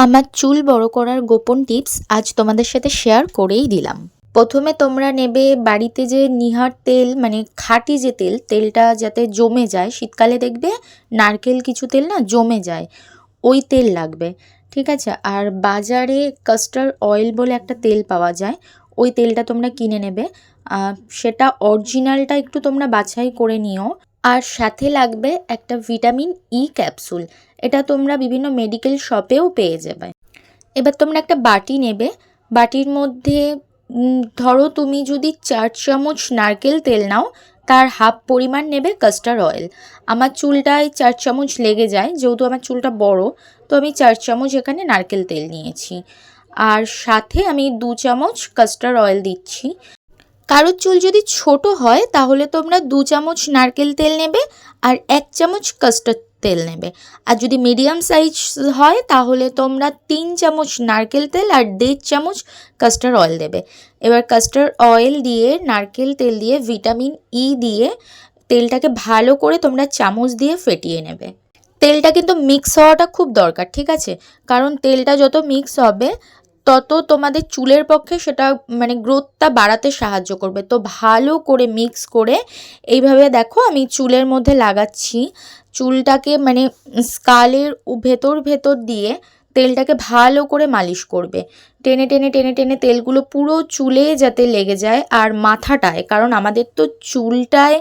আমার চুল বড় করার গোপন টিপস আজ তোমাদের সাথে শেয়ার করেই দিলাম। প্রথমে তোমরা নেবে বাড়িতে যে নিহার তেল, মানে খাঁটি যে তেলটা যাতে জমে যায়। শীতকালে দেখবে নারকেল কিছু তেল না জমে যায়, ওই তেল লাগবে, ঠিক আছে। আর বাজারে কাস্টার্ড অয়েল বলে একটা তেল পাওয়া যায়, ওই তেলটা তোমরা কিনে নেবে। সেটা অরিজিনালটা একটু তোমরা বাছাই করে নিও। আর সাথে লাগবে একটা ভিটামিন ই ক্যাপসুল, এটা তোমরা বিভিন্ন মেডিকেল শপেও পেয়ে যাবে। এবার তোমরা একটা বাটি নেবে, বাটির মধ্যে ধরো তুমি যদি 4 চামচ নারকেল তেল নাও, তার হাফ পরিমাণ নেবে কাস্টার্ড অয়েল। আমার চুলটায় 4 চামচ লেগে যায়, যেহেতু আমার চুলটা বড়, তো আমি 4 চামচ এখানে নারকেল তেল নিয়েছি। আর সাথে আমি 2 চামচ কাস্টার্ড অয়েল দিচ্ছি। কারোর চুল যদি ছোট হয় তাহলে তোমরা 2 চামচ নারকেল তেল নেবে আর 1 চামচ কাস্টার্ড তেল নেবে। আর যদি মিডিয়াম সাইজ হয় তাহলে তোমরা 3 চামচ নারকেল তেল আর 1.5 চামচ কাস্টার্ড অয়েল দেবে। এবার কাস্টার্ড অয়েল দিয়ে, নারকেল তেল দিয়ে, ভিটামিন ই দিয়ে তেলটাকে ভালো করে তোমরা চামচ দিয়ে ফেটিয়ে নেবে। তেলটা কিন্তু মিক্স হওয়াটা খুব দরকার, ঠিক আছে, কারণ তেলটা যত মিক্স হবে তত তোমাদের চুলের পক্ষে সেটা মানে গ্রোথটা বাড়াতে সাহায্য করবে। তো ভালো করে মিক্স করে এইভাবে দেখো আমি চুলের মধ্যে লাগাচ্ছি। চুলটাকে মানে স্কালের ভেতর দিয়ে তেলটাকে ভালো করে মালিশ করবে। টেনে টেনে টেনে টেনে তেলগুলো পুরো চুলে যাতে লেগে যায়। আর মাথাটায়, কারণ আমাদের তো চুলটায়,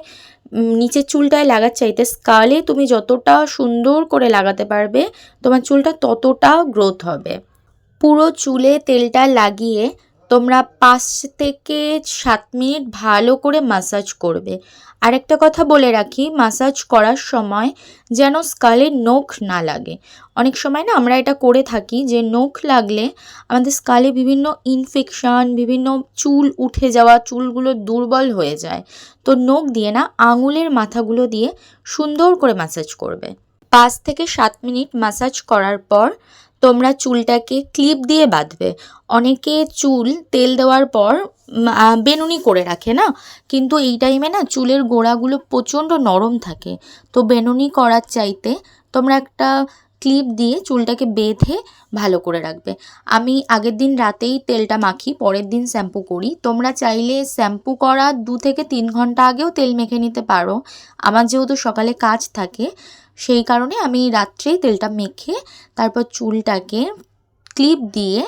নিচের চুলটায় লাগার চাইতে স্কালে তুমি যতটা সুন্দর করে লাগাতে পারবে তোমার চুলটা ততটা গ্রোথ হবে। পুরো চুলে তেলটা লাগিয়ে তোমরা 5 থেকে 7 মিনিট ভালো করে ম্যাসাজ করবে। আরেকটা কথা বলে রাখি, ম্যাসাজ করার সময় যেন স্কালে নখ না লাগে। অনেক সময় না আমরা এটা করে থাকি যে নখ লাগলে আমাদের স্কালে বিভিন্ন ইনফেকশন, বিভিন্ন চুল উঠে যাওয়া, চুলগুলো দুর্বল হয়ে যায়। তো নখ দিয়ে না, আঙুলের মাথাগুলো দিয়ে সুন্দর করে ম্যাসাজ করবে। 5 থেকে 7 মিনিট ম্যাসাজ করার পর তোমরা চুলটাকে ক্লিপ দিয়ে বাঁধবে। অনেকে চুল তেল দেওয়ার পর বেনুনি করে রাখে না, কিন্তু এই টাইমে না চুলের গোড়াগুলো প্রচণ্ড নরম থাকে। তো বেনুনি করার চাইতে তোমরা একটা ক্লিপ দিয়ে চুলটাকে বেঁধে ভালো করে রাখবে। আমি আগের দিন রাতেই তেলটা মাখি, পরের দিন শ্যাম্পু করি। তোমরা চাইলে শ্যাম্পু করার 2 থেকে 3 ঘন্টা আগেও তেল মেখে নিতে পারো। আমার যেহেতু সকালে কাজ থাকে সেই কারণে আমি রাত্রেই তেলটা মেখে তারপর চুলটাকে ক্লিপ দিয়ে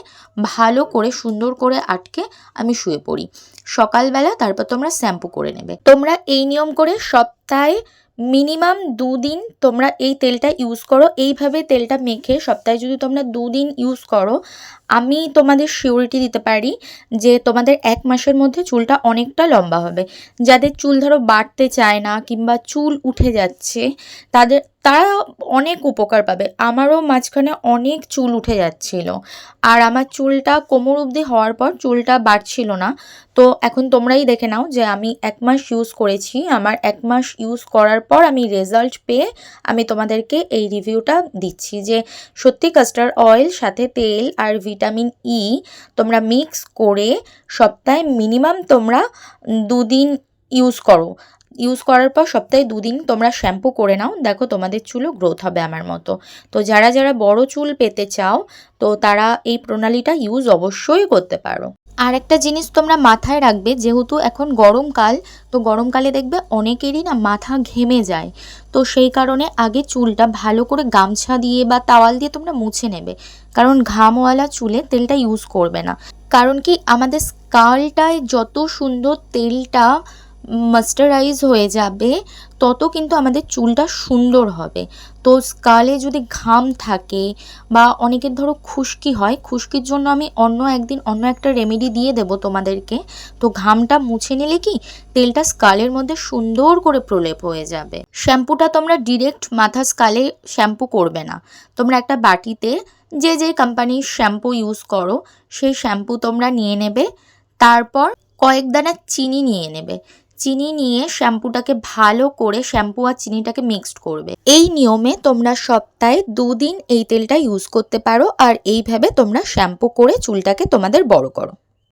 ভালো করে সুন্দর করে আটকে আমি শুয়ে পড়ি। সকালবেলা তারপর তোমরা শ্যাম্পু করে নেবে। তোমরা এই নিয়ম করে সপ্তাহে মিনিমাম 2 দিন তোমরা এই তেলটা ইউজ করো। এইভাবে তেলটা মেখে সপ্তাহে যদি তোমরা 2 দিন ইউজ করো, আমি তোমাদের সিউরিটি দিতে পারি যে তোমাদের 1 মাসের মধ্যে চুলটা অনেকটা লম্বা হবে। যাদের চুল ধরো বাড়তে চায় না কিংবা চুল উঠে যাচ্ছে তারা অনেক উপকার পাবে। আমারও মাঝখানে অনেক চুল উঠে যাচ্ছিল, আর আমার চুলটা কোমর অবধি হওয়ার পর চুলটা বাড়ছিল না। তো এখন তোমরাই দেখে নাও যে আমি 1 মাস ইউজ করেছি। আমার 1 মাস ইউজ করার পর আমি রেজাল্ট পেয়ে আমি তোমাদেরকে এই রিভিউটা দিচ্ছি যে সত্যি কাস্টার্ড অয়েল সাথে তেল আর ভিটামিন ই তোমরা মিক্স করে সপ্তাহে মিনিমাম তোমরা 2 দিন ইউজ করো। ইউজ করার পর সপ্তাহে 2 দিন তোমরা শ্যাম্পু করে নাও, দেখো তোমাদের চুলও গ্রোথ হবে আমার মতো। তো যারা যারা বড় চুল পেতে চাও তো তারা এই প্রণালীটা ইউজ অবশ্যই করতে পারো। আর একটা জিনিস তোমরা মাথায় রাখবে, যেহেতু এখন গরমকাল, তো গরমকালে দেখবে অনেকেরই না মাথা ঘেমে যায়। তো সেই কারণে আগে চুলটা ভালো করে গামছা দিয়ে বা তাওয়াল দিয়ে তোমরা মুছে নেবে, কারণ ঘামওয়ালা চুলে তেলটা ইউজ করবে না। কারণ কি আমাদের স্কালটায় যত সুন্দর তেলটা ময়েশ্চারাইজ হয়ে যাবে তত কিন্তু আমাদের চুলটা সুন্দর হবে। তো স্কালে যদি ঘাম থাকে বা অনেকের ধরো খুশকি হয়, খুশকির জন্য আমি অন্য একদিন অন্য একটা রেমেডি দিয়ে দেবো তোমাদেরকে। তো ঘামটা মুছে নিলে কি তেলটা স্কালের মধ্যে সুন্দর করে প্রলেপ হয়ে যাবে। শ্যাম্পুটা তোমরা ডিরেক্ট মাথা স্কালে শ্যাম্পু করবে না। তোমরা একটা বাটিতে যে যে কোম্পানির শ্যাম্পু ইউজ করো সেই শ্যাম্পু তোমরা নিয়ে নেবে। তারপর কয়েক দানা চিনি নিয়ে নেবে। চিনি নিয়ে শ্যাম্পুটাকে ভালো করে, শ্যাম্পু আর চিনিটাকে মিক্সড করবে। এই নিয়মে তোমরা সপ্তাহে 2 দিন এই তেলটা ইউজ করতে পারো। আর এইভাবে তোমরা শ্যাম্পু করে চুলটাকে তোমাদের বড় করো।